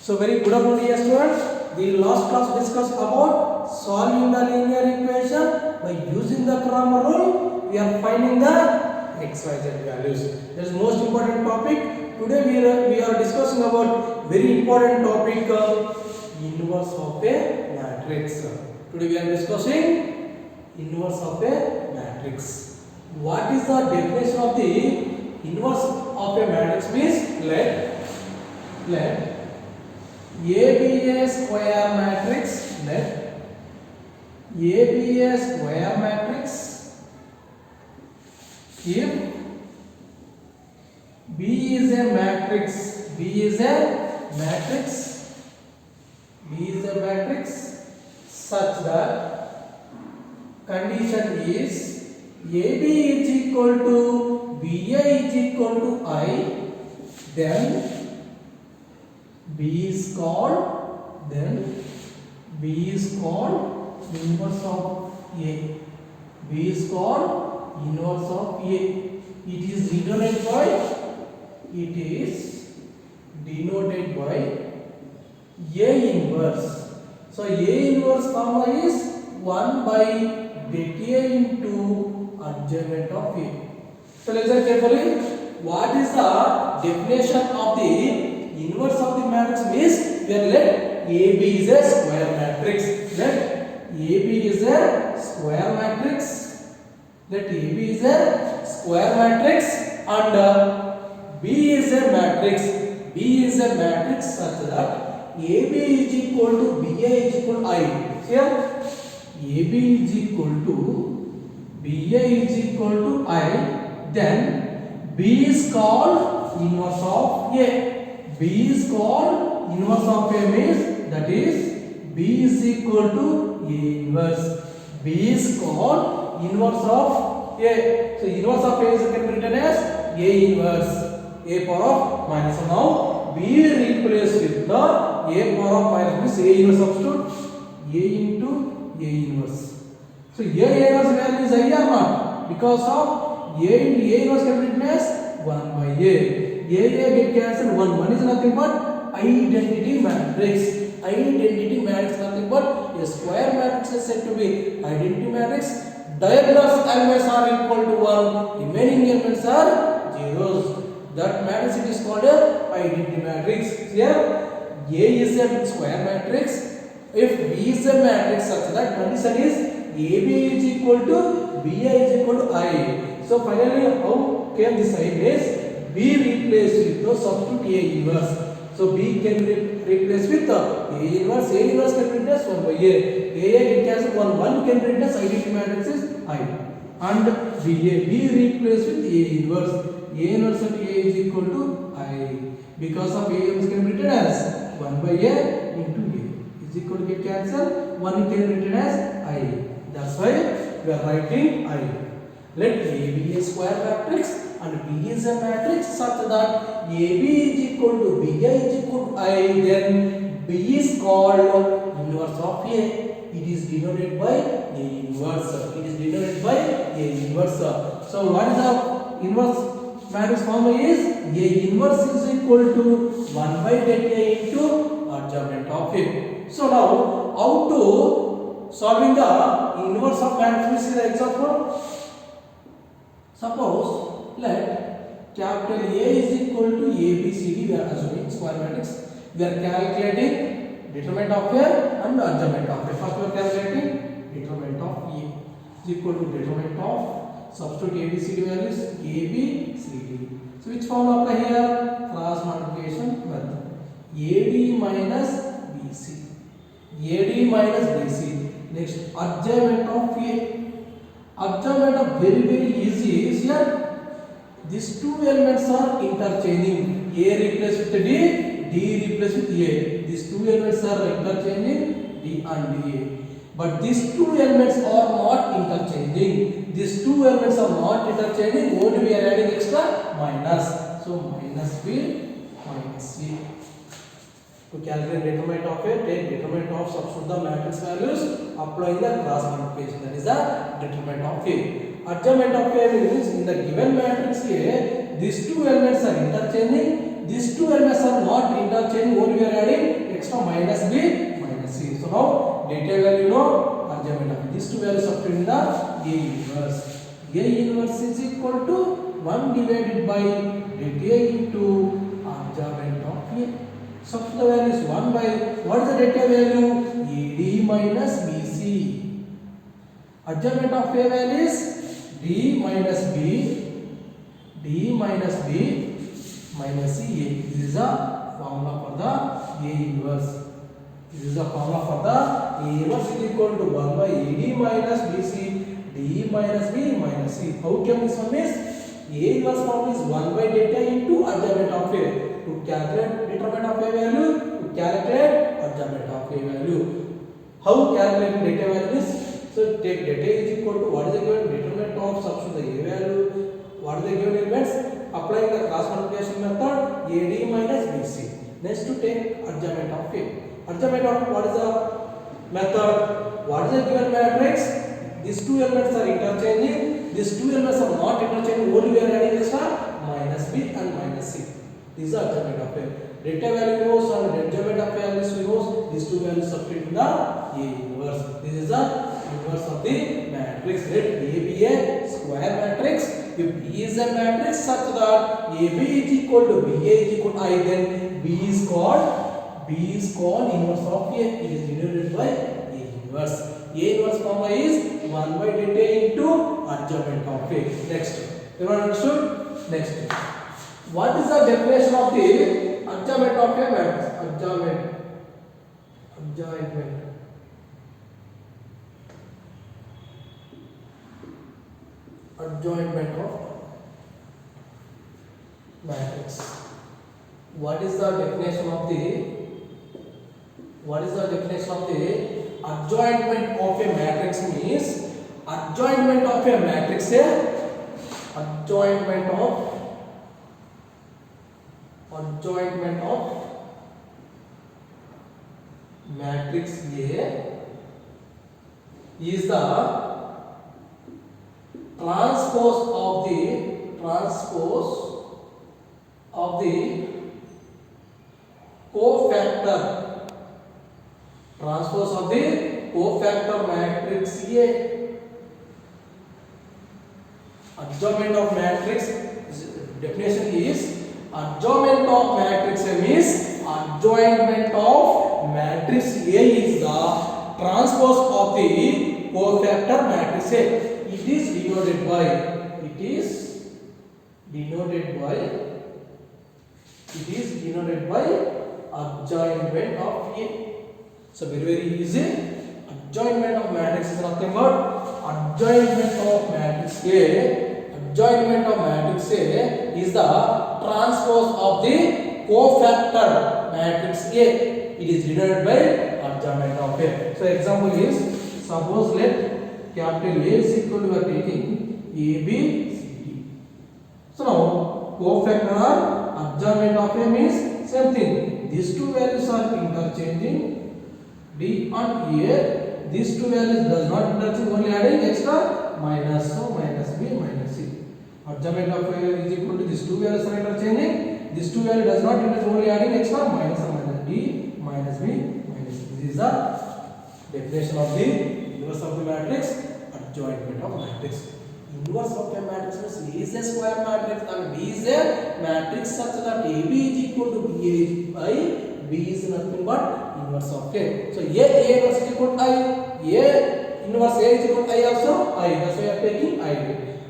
So very good afternoon dear students. The last class discussed about solving the linear equation by using the Cramer rule. We are finding the xyz values. That is most important topic. Today we are discussing about very important topic inverse of a matrix. Today we are discussing inverse of a matrix. What is the definition of the inverse of a matrix means? Let A be a square matrix. Let A be a square matrix if B is a matrix. B is a matrix. B is a matrix such that condition is AB is equal to BA is equal to I, then B is called inverse of A. B is called inverse of A. It is denoted by A inverse. So A inverse formula is 1 by det A into adjoint of A. So listen carefully. What is the definition of the inverse of the matrix means? Where let AB is a square matrix. Let AB is a square matrix. Let AB is a square matrix and B is a matrix. B is a matrix such that AB is equal to BA is equal to I. Here AB is equal to BA is equal to I. Then B is called inverse of A. B is called inverse of A means that is B is equal to A inverse. B is called inverse of A. So inverse of A is can be written as A inverse. A power of minus. So now B replaced with the A power of minus means A inverse substitute A into A inverse. So A inverse value is I or not? Because of A into A inverse can be written as 1 by A. A get cancelled 1. 1 is nothing but identity matrix. Identity matrix nothing but a square matrix is said to be identity matrix. Diagonal elements are equal to 1. Remaining elements are zeros. That matrix it is called a identity matrix. Here A is a square matrix. If B is a matrix such that condition is AB is equal to BA is equal to I. So finally how came this I is B replaced with the substitute A inverse. So B can replace with A inverse. A inverse can be written as 1 by A. A can cancel 1. 1 can be written as identity matrix is I. And BA. B replaced with A inverse. A inverse of A is equal to I. Because of A inverse can be written as 1 by A into A is equal to get cancelled. 1 can be written as I. That's why we are writing I. Let A be a square matrix and B is a matrix such that AB is equal to BA is equal to I, then B is called inverse of A. It is denoted by A inverse. It is denoted by A inverse. So what is the inverse matrix formula is? A inverse is equal to 1 by det A into adjoint of A. So now how to solving the inverse of matrix? See the example. Suppose let capital A is equal to ABCD. We are assuming square matrix. We are calculating determinant of A and adjoint of A. First we are calculating determinant of A is equal to determinant of substitute ABCD values ABCD. So which formula apply here? Cross multiplication method. AD minus BC. AD minus BC. Next adjoint of A. Adjoint of very easy is here. These two elements are interchanging. A replaced with D, D replaced with A. These two elements are interchanging D and A. But these two elements are not interchanging. These two elements are not interchanging. Only we are adding extra minus. So minus B, minus C. To calculate determinant of A, take determinant of substitute the matrix values, apply the cross multiplication. That is the determinant of A. Adjoint of A means in the given matrix A, these two elements are interchanging. These two elements are not interchanging. Only we are adding minus b minus c. So now data value no adjoint of these two values substitute in the A inverse. A inverse is equal to 1 divided by data into adjoint of A. Substitute the value is 1 by what is the data value? AD minus BC. Adjoint of A value is D minus B minus C A. This is a formula for the A inverse. This is a formula for the A inverse is equal to 1 by AD minus BC D minus B minus C. How can this one is? A inverse formula is 1 by data into adjoint of A. To calculate determinant of A value, to calculate adjoint of A value. How calculate data values? So take data is equal to what is the given determinant of substitute the A value. What are the given elements? Applying the cross multiplication method AD minus BC. Next to take adjoint of A. Adjoint of what is the method? What is the given matrix? These two elements are interchanging. These two elements are not interchanging. Only we are adding extra minus B and minus C. These are adjoint of A. Data value knows and adjoint of A values we knows. These two values substitute in the A inverse. This is the inverse of the matrix. Let A be a square matrix. If B is a matrix such that AB is equal to BA is equal to I, then B is called inverse of A. It is denoted by A inverse. A inverse formula is 1 by data into adjoint of A. Next, you understood? Next, what is the definition of the adjoint of A matrix? Adjointment of matrix. What is the definition of the adjointment of a matrix? Means adjointment of a matrix matrix A is the transpose of the cofactor matrix A. Adjointment of matrix definition is adjointment of matrix A means adjointment of matrix A is the transpose of the cofactor matrix A. It is denoted by adjointment of A. So very easy. Adjointment of matrix is nothing but adjointment of matrix A. Adjointment of matrix A is the transpose of the cofactor matrix A. It is denoted by adjointment of A. So example is, suppose let capital A is equal to, we are taking A, B, C, D. So now cofactor or adjointment of A means same thing. These two values are interchanging, D and A. These two values does not interchange, only adding extra minus, so minus B minus C. Adjointment of A is equal to these two values are interchanging. This two value does not interchange, only adding extra minus or minus D minus B minus C. This is the definition of the inverse of the matrix, adjointment of matrix. Inverse of a matrix means A is a square matrix and B is a matrix such that AB is equal to BA by B is nothing but inverse of A. So A inverse is equal to I. A inverse A is equal to I also I. That's why we are taking I.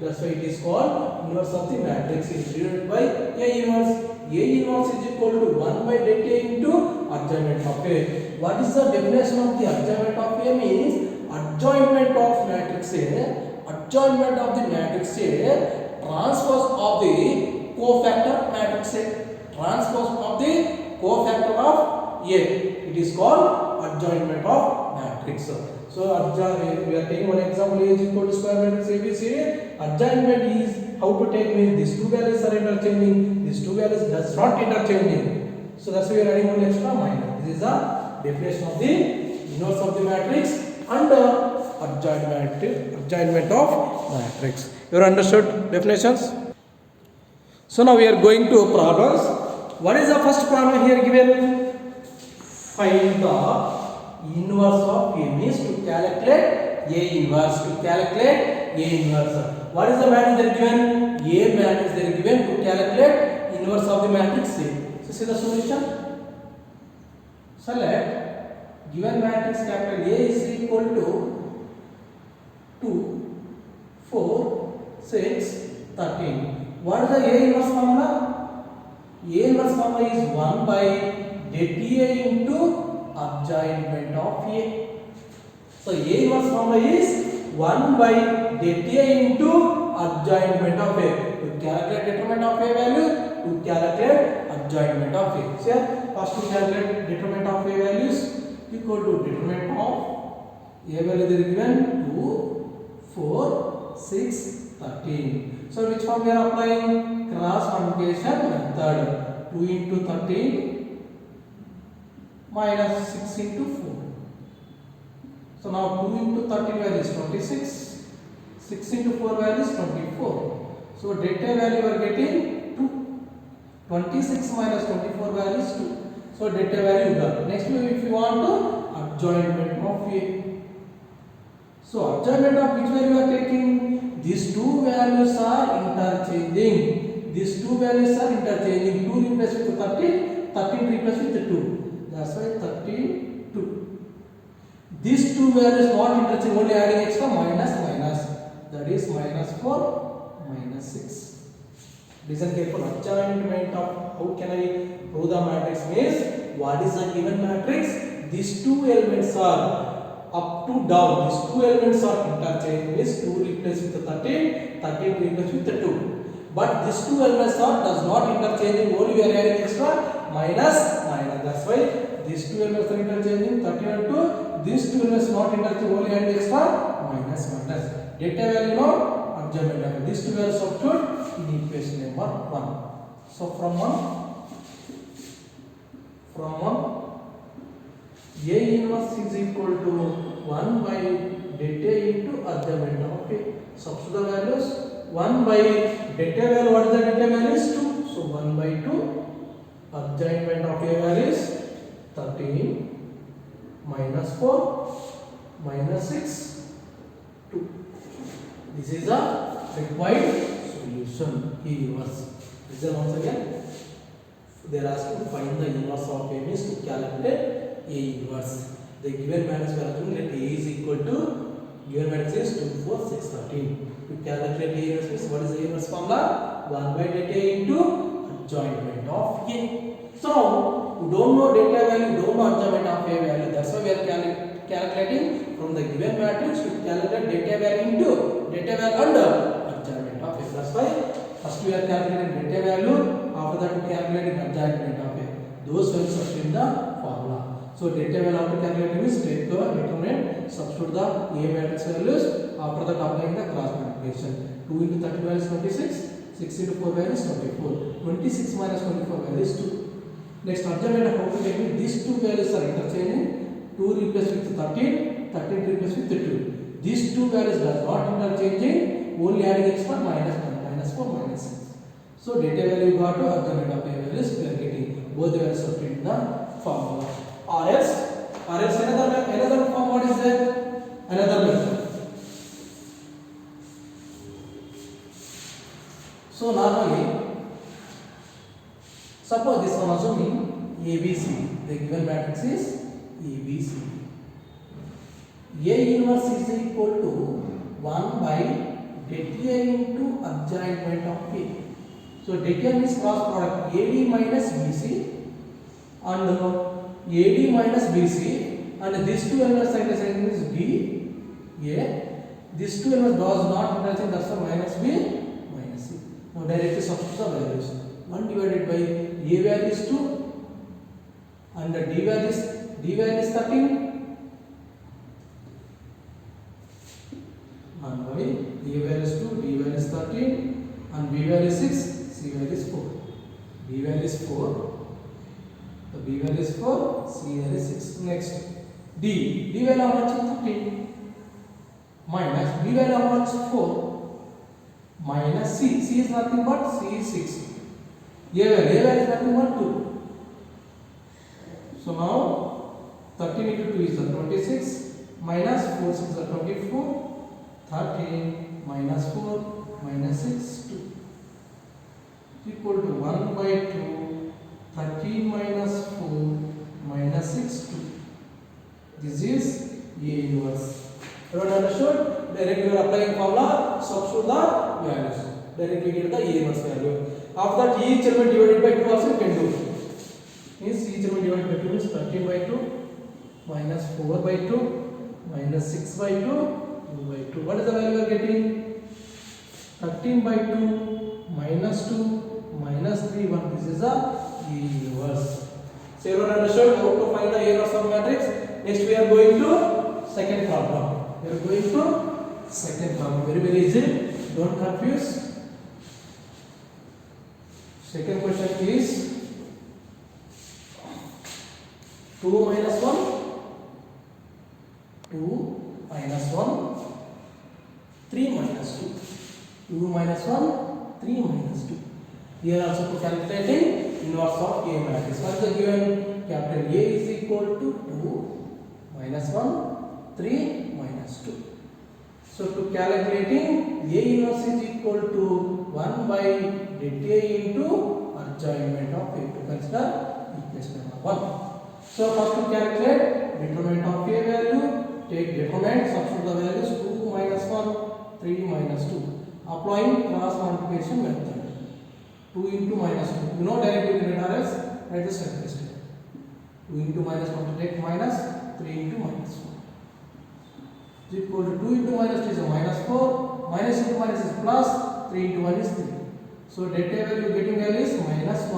That's why it is called inverse of the matrix. It is denoted by A inverse. A inverse is equal to 1 by data into adjointment of A. What is the definition of the adjointment of A? Means adjointment of matrix A. Adjointment of the matrix A, transpose of the cofactor matrix A. Transpose of the cofactor of A. It is called adjointment of matrix. So we are taking one example, A is equal to square matrix ABC. Adjointment is how to take means these two values are interchanging. These two values does not interchanging. So that's why we are adding one extra minus. This is the definition of the inverse of the matrix and adjointment of matrix. You understood definitions? So now we are going to problems. What is the first problem here given? find the inverse of A means to calculate A inverse. To calculate A inverse. What is the matrix they are given? A matrix they are given to calculate inverse of the matrix A. So see the solution. Select given matrix capital A is equal to 2, 4, 6, 13. What is the A inverse formula? A inverse formula is 1 by delta A into adjointment of A. So A inverse formula is 1 by delta A into adjointment of A. To calculate determinant of A value, to calculate adjointment of A. So here, first to calculate determinant of A values equal to determinant of A value they are given 2, 4, 6, 13. So which form we are applying? Cross multiplication method. 2 into 13 minus 6 into 4. So now 2 into 13 value is 26. 6 into 4 value is 24. So delta value we are getting 2. 26 minus 24 value is 2. So delta value got. Next if you want to adjointment of A. So adjointment of which value you are taking? These two values are interchanging. These two values are interchanging. 2 replaced with 13, 13 replaced with 2. That's why 32. These two values not interchanging, only adding extra minus minus. That is minus 4, minus 6. Listen careful. Adjointment of how can I prove the matrix means what is the given matrix? These two elements are up to down. These two elements are interchanging. Means 2 replaced with 13, 13 replaced with 2. But these two elements are does not interchanging. Only we are adding extra minus minus. That's why these two elements are interchanging 13 and 2. These two elements not interchanging. Only adding extra minus minus. Delta value no adjointment. These two values substitute in equation number 1. So from 1 A inverse is equal to 1 by delta into adjointment of A. Substitute the values. 1 by delta value, what is the delta value is 2. So 1 by 2 adjointment of A value is 13 minus 4 minus 6 2. This is the required solution. A inverse. Listen once again. They are asking to find the inverse of A means to calculate A inverse. The given matrix we are assuming that A is equal to given matrix is 2, 4, 6, 13. To calculate A inverse means what is the inverse formula? 1 by delta into adjointment of A. So now you don't know delta value, you don't know adjointment of A value. That's why we are calculating from the given matrix to calculate delta value into delta value under adjointment of A. That's why first we are calculating delta value. After that, we calculate adjointment of A. Those values are in the formula. So delta value after calculating is take the determinant, substitute the A matrix values. After that, applying the cross multiplication. 2 into 30 value is 26. 6 into 4 value is 24. 26 minus 24 value is 2. Next adjointment of how to take it. These two values are interchanging. 2 replaced with 13, 13 replaced with 2. These two values are not interchanging. Only adding extra minus 1, minus 4, minus 6. So delta value got to adjointment of A values we are getting. Both the values are in the formula. Or else another form, what is there? Another method. So normally, suppose this one assuming ABC. The given matrix is ABC. A inverse is equal to 1 by delta A into adjointment of A. So delta means cross product AD minus BC and AD minus BC, and these two elements interchanging is B A. These two elements does not interchange, that's why minus B minus C. Now directly substitute the values. 1 divided by A value is 2 and D value is 13. 1 by A value is 2, D value is 13 and B value is 6, C value is 4. B value is 4. So B value is 4, C value is 6. Next, D value how much is 13 minus B value how much is 4 minus C is nothing but C is 6. A value is nothing but 2. So now 13 into 2 is 26, minus 4 6 are 24, 13 minus 4 minus 6 2 equal to 1 by 2, 13 minus 4 minus 6 2. This is A inverse. Everyone understood? Directly we are applying formula, substitute the values. Directly get the A inverse value. After that, each element divided by 2 also you can do. Means each element divided by 2 is 13 by 2, minus 4 by 2, minus 6 by 2, 2 by 2. What is the value we are getting? 13 by 2, minus 2, minus 3, 1. This is a A inverse. So everyone understood how to find the A inverse of matrix? Next we are going to second problem. We are going to second problem. Very very easy. Don't confuse. Second question is 2 minus 1, 2 minus 1, 3 minus 2. 2 minus 1, 3 minus 2. Here also to calculating inverse of A matrix. What is the given? Capital A is equal to 2 minus 1, 3 minus 2. So to calculating A inverse is equal to 1 by det A into adjoint of A. To consider equation number 1. So first to calculate determinant of A value, take determinant, substitute the values 2 minus 1, 3 minus 2. Applying cross multiplication method. 2 into minus 2. You know directly you can write the step by step. 2 into minus 1 to take minus, 3 into minus 1. Is equal to 2 into minus 2 is a minus 4, minus into minus is plus, 3 into 1 is 3. So det A value getting value is minus 1.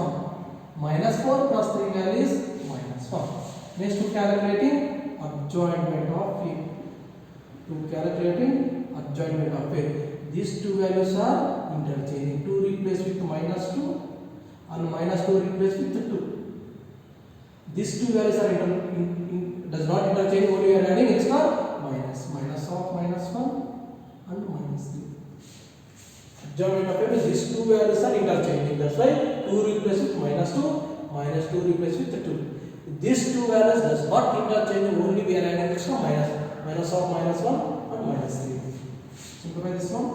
Minus 4 plus 3 value is minus 1. Next to calculating adjointment of A. To calculating adjointment of A. These two values are interchanging. 2 replaced with minus 2 and minus 2 replaced with 2. These two values are does not interchange, only we are adding extra minus. Minus of minus 1 and minus 3. Adjointment of A, these two values are interchanging. That's why 2 replaced with minus 2, minus 2 replaced with 2. These two values does not interchange, only we are adding extra minus. Minus of minus 1 and minus 3. Simplify this one.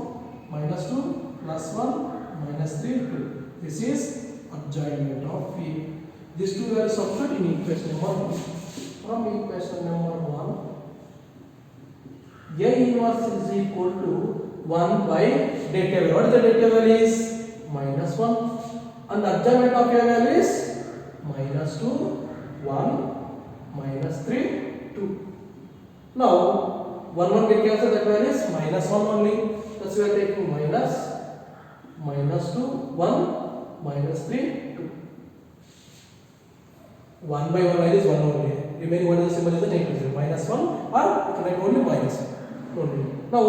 Minus 2 plus 1 minus 3 2. This is adjointment of A. These two values substitute in equation number 1. From equation number 1, A inverse is equal to 1 by det A value. What is the det A value is? Minus 1. And adjointment of A value is minus 2, 1, minus 3, 2. Now, 1 get cancelled, that value is minus 1 only. That's why we are taking minus, minus 2, 1, minus 3, 2. 1 by 1 value is 1 only. Remaining one is the symbol is the negative 0. Minus 1 or you can write only minus only. Now,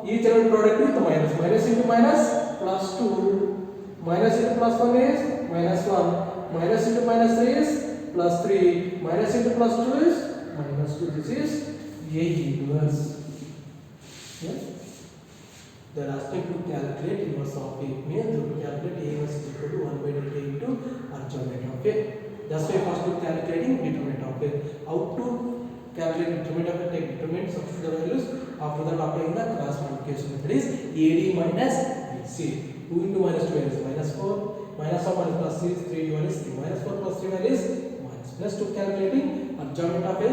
each element product with the minus. Minus into minus plus 2. Minus into plus 1 is minus 1. Minus into minus 3 is plus 3. Minus into plus 2 is minus 2. This is A inverse. Yes? They are asking to calculate inverse of A. Means to calculate A inverse is equal to 1 by det A into adjointment of A. That's why first to calculating determinant of A. How to calculate determinant of A? Take determinant, substitute the values. After that, applying the cross multiplication method is AD minus BC. 2 into minus 2 is minus 4. Minus of minus plus 3 is 3 into 1 is 3. Minus 4 plus 3 value is minus. Plus to calculating adjointment of A.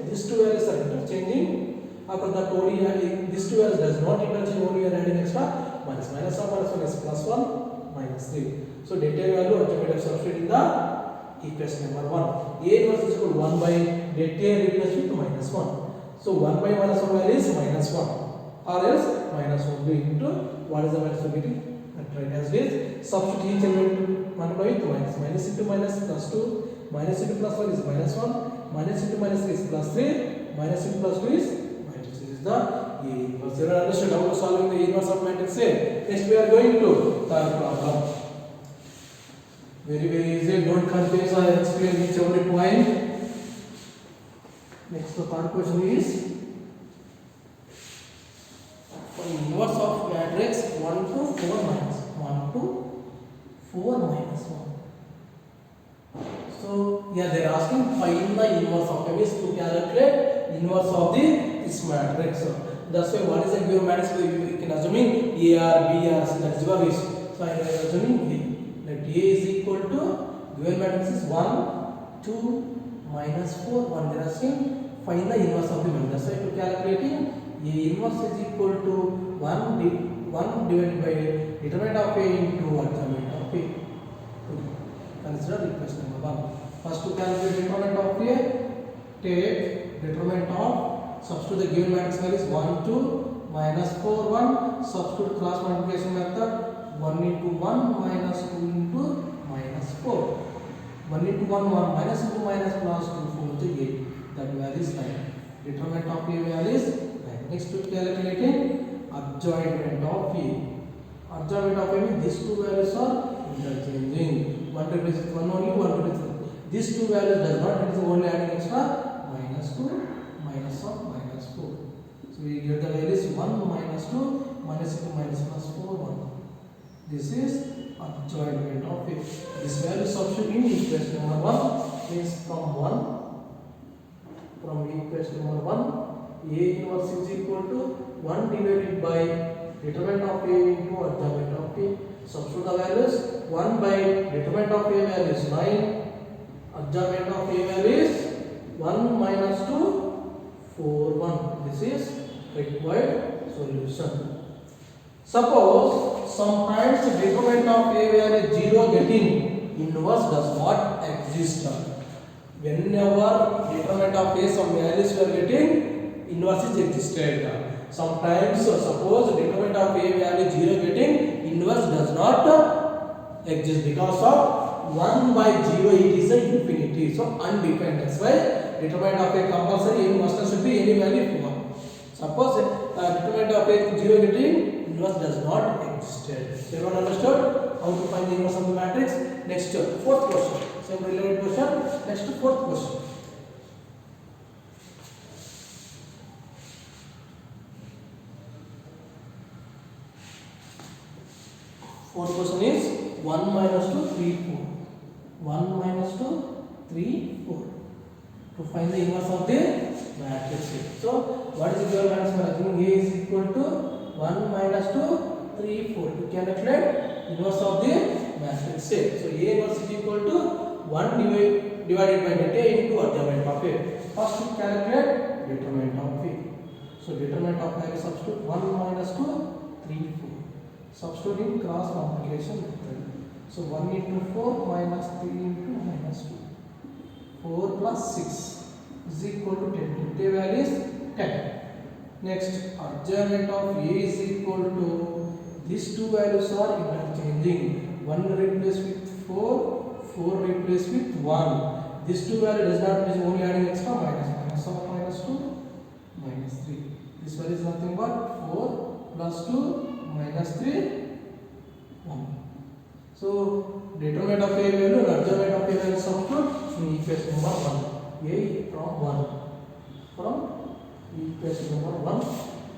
These two values are interchanging. After that, only these two values does not interchange, only we are adding extra minus. Minus of minus 1 is plus 1, minus 3. So det A value adjointment of substitute in the equation number 1. A inverse is equal to 1 by det A replaced with minus 1. So 1 by minus 1 value is minus 1. Or else minus 1 into what is the minus we getting? Right as is. Substitute each element multiply with minus. Minus into minus plus 2. Minus into plus 1 is minus 1. Minus into minus 3 is plus 3. Minus into plus 2 is minus. This is the A inverse. You understood how to solving the inverse of matrix A. Next we are going to third problem. Very very easy. Don't confuse. I explain each every point. Next the third question is inverse of matrix 1 to 4 minus 1 to 4 minus 1. So yeah, they are asking find the inverse of M is to calculate inverse of this matrix. So that's why what is the given matrix? We can assuming A or B or C. That is your wish. So I am assuming A. Let A is equal to given matrix is 1, 2, minus 4, 1. They are asking find the inverse of the matrix. That's why to calculating A inverse is equal to 1 divided by determinant of A into adjoint of A. Consider equation number 1. First to calculate determinant of A, take determinant of, substitute the given matrix value is 1, 2, minus 4, 1, substitute cross multiplication method 1 into 1 minus 2 into minus 4. 1 into 1, 1 minus into minus plus 2, 4 to 8. That value is 9. Determinant of A value is 9. Next to calculating adjointment of A. Adjointment of A means these two values are interchanging. 1 replaces 1 only, 1 replaces. These two values does not, it is only adding extra minus 2, minus of minus 4. So we get the values 1 minus 2, minus into minus plus 4, 1. This is adjointment of A. This value substitute in equation number 1 means from equation number 1, A inverse is equal to 1 divided by determinant of A into adjointment of A. Substitute the values 1 by determinant of A value is 9, adjointment of A value is 1 minus 2, 4, 1. This is required solution. Suppose sometimes the determinant of A value is 0 getting inverse does not exist. Whenever determinant of A some values we are getting, inverse is existed. Sometimes suppose determinant of A value 0 getting inverse does not exist because of 1 by 0 it is a infinity, so undefined. That's why determinant of A compulsory any must should be any value 1. Suppose determinant of A 0 getting inverse does not exist. So everyone understood how to find the inverse of the matrix? Next fourth question. Same related question. Next fourth question. Fourth question is 1 minus 2, 3, 4. 1 minus 2, 3, 4. To find the inverse of the matrix. So, what is the given matrix? A is equal to 1 minus 2, 3, 4. To calculate inverse of the matrix. So, A inverse is equal to 1 divided by delta into adjointment of A. First, to calculate determinant of A. So, determinant of A is substitute 1 minus 2, 3, 4. Substituting cross multiplication method. So 1 into 4 minus 3 into minus 2. 4 plus 6 is equal to 10. The value is 10. Next, adjointment of A is equal to, these two values are interchanging. 1 replaced with 4, 4 replaced with 1. These two values does not mean only adding extra minus of minus 2, minus 3. This value is nothing but 4 plus 2 minus 3, 1. So, determinant of A value and adjointment of A value substitute in equation number 1. A from 1. From equation number 1.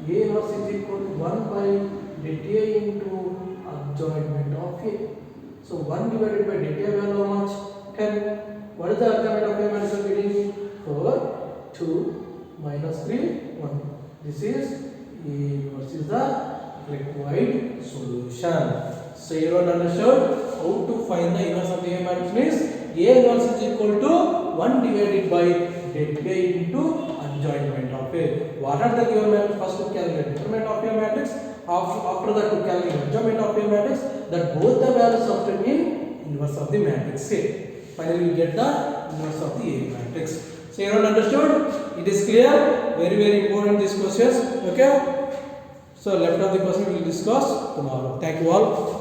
A inverse is equal to 1 by delta A into adjointment of A. So, 1 divided by delta A value how much? 10. What is the adjointment of A minus of getting? 4, 2, minus 3, 1. This is A inverse is the required solution. So you don't understood how to find the inverse of the A matrix means A inverse is equal to 1 divided by delta A into adjointment of A. What are the given matrix? First to calculate determinant of A matrix. After that to calculate adjointment of A matrix. That both the values substitute in inverse of the matrix A. Finally we get the inverse of the A matrix. So you don't understood? It is clear. Very important these questions. Okay. So left of the question we will discuss tomorrow. Thank you all.